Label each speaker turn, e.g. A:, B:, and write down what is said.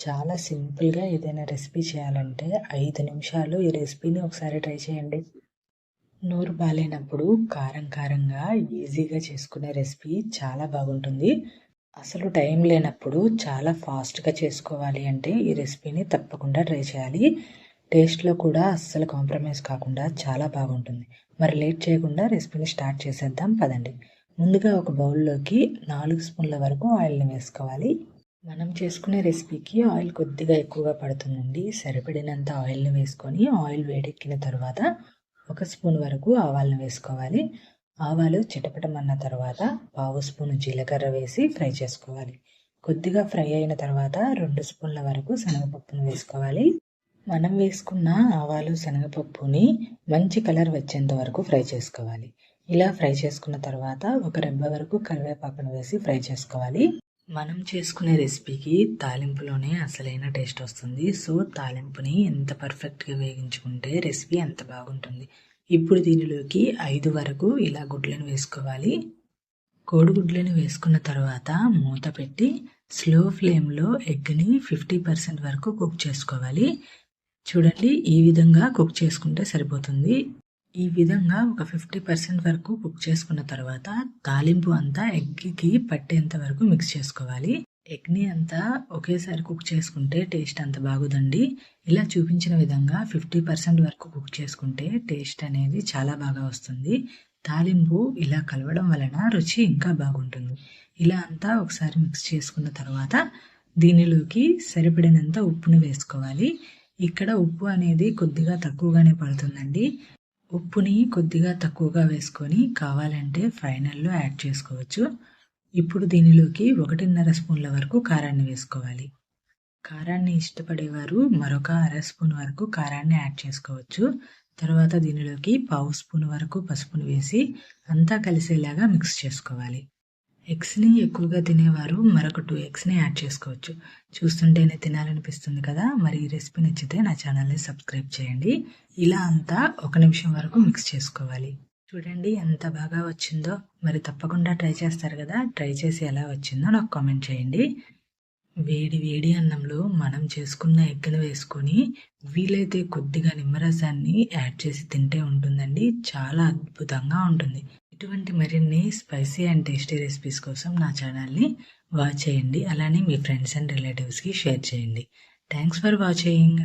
A: చాలా సింపుల్‌గా ఏదైనా రెసిపీ చేయాలంటే 5 నిమిషాలు ఈ రెసిపీని ఒకసారి ట్రై చేయండి. నోరు బాలేనప్పుడు కారంగా ఈజీగా చేసుకునే రెసిపీ చాలా బాగుంటుంది. అసలు టైం లేనప్పుడు చాలా ఫాస్ట్‌గా చేసుకోవాలి అంటే ఈ రెసిపీని తప్పకుండా ట్రై చేయాలి. టేస్ట్‌లో కూడా అస్సలు కాంప్రమైజ్ కాకుండా చాలా బాగుంటుంది. మరి లేట్ చేయకుండా రెసిపీని స్టార్ట్ చేసేద్దాం పదండి. ముందుగా ఒక బౌల్‌లోకి 4 స్పూన్ల వరకు ఆయిల్‌ని వేసుకోవాలి. మనం చేసుకునే రెసిపీకి ఆయిల్ కొద్దిగా ఎక్కువగా పడుతుందండి. సరిపడినంత ఆయిల్‌ని వేసుకొని ఆయిల్ వేడెక్కిన తర్వాత 1 స్పూన్ వరకు ఆవాలను వేసుకోవాలి. ఆవాలు చిటపటమన్న తర్వాత పావు స్పూను జీలకర్ర వేసి ఫ్రై చేసుకోవాలి. కొద్దిగా ఫ్రై అయిన తర్వాత 2 స్పూన్ల వరకు శనగపప్పును వేసుకోవాలి. మనం వేసుకున్న ఆవాలు శనగపప్పుని మంచి కలర్ వచ్చేంత వరకు ఫ్రై చేసుకోవాలి. ఇలా ఫ్రై చేసుకున్న తర్వాత ఒక రెబ్బ వరకు కరివేపాకును వేసి ఫ్రై చేసుకోవాలి. మనం చేసుకునే రెసిపీకి తాలింపులోనే అసలైన టేస్ట్ వస్తుంది. సో తాలింపుని ఎంత పర్ఫెక్ట్‌గా వేగించుకుంటే రెసిపీ అంత బాగుంటుంది. ఇప్పుడు దీనిలోకి 5 వరకు ఇలా గుడ్లను వేసుకోవాలి. కోడిగుడ్లను వేసుకున్న తర్వాత మూత పెట్టి స్లో ఫ్లేమ్‌లో ఎగ్‌ని 50% వరకు కుక్ చేసుకోవాలి. చూడండి, ఈ విధంగా కుక్ చేసుకుంటే సరిపోతుంది. ఈ విధంగా ఒక 50% వరకు కుక్ చేసుకున్న తర్వాత తాలింపు అంతా ఎగ్కి పట్టేంత వరకు మిక్స్ చేసుకోవాలి. ఎగ్ని అంతా ఒకేసారి కుక్ చేసుకుంటే టేస్ట్ అంత బాగుందండి. ఇలా చూపించిన విధంగా 50% వరకు కుక్ చేసుకుంటే టేస్ట్ అనేది చాలా బాగా వస్తుంది. తాలింపు ఇలా కలవడం వలన రుచి ఇంకా బాగుంటుంది. ఇలా అంతా ఒకసారి మిక్స్ చేసుకున్న తర్వాత దీనిలోకి సరిపడినంత ఉప్పుని వేసుకోవాలి. ఇక్కడ ఉప్పు అనేది కొద్దిగా తక్కువగానే పడుతుందండి. ఉప్పుని కొద్దిగా తక్కువగా వేసుకొని కావాలంటే ఫైనల్లో యాడ్ చేసుకోవచ్చు. ఇప్పుడు దీనిలోకి 1.5 స్పూన్ల వరకు కారాన్ని వేసుకోవాలి. కారాన్ని ఇష్టపడేవారు మరొక 1/2 స్పూన్ వరకు కారాన్ని యాడ్ చేసుకోవచ్చు. తర్వాత దీనిలోకి పావు స్పూన్ వరకు పసుపును వేసి అంతా కలిసేలాగా మిక్స్ చేసుకోవాలి. ఎగ్స్ని ఎక్కువగా తినేవారు మరొక 2 ఎగ్స్ని యాడ్ చేసుకోవచ్చు. చూస్తుంటేనే తినాలనిపిస్తుంది కదా. మరి ఈ రెసిపీ నచ్చితే నా ఛానల్ని సబ్స్క్రైబ్ చేయండి. ఇలా అంతా 1 నిమిషం వరకు మిక్స్ చేసుకోవాలి. చూడండి ఎంత బాగా వచ్చిందో. మరి తప్పకుండా ట్రై చేస్తారు కదా. ట్రై చేసి ఎలా వచ్చిందో నాకు కామెంట్ చేయండి. వేడి వేడి అన్నంలో మనం చేసుకున్న ఎగ్గును వేసుకొని వీలైతే కొద్దిగా నిమ్మరసాన్ని యాడ్ చేసి తింటే ఉంటుందండి. చాలా అద్భుతంగా ఉంటుంది. ఇటువంటి మరిన్ని స్పైసీ అండ్ టేస్టీ రెసిపీస్ కోసం నా ఛానల్ని వాచ్ చేయండి. అలానే మీ ఫ్రెండ్స్ అండ్ రిలేటివ్స్కి షేర్ చేయండి. Thanks for watching.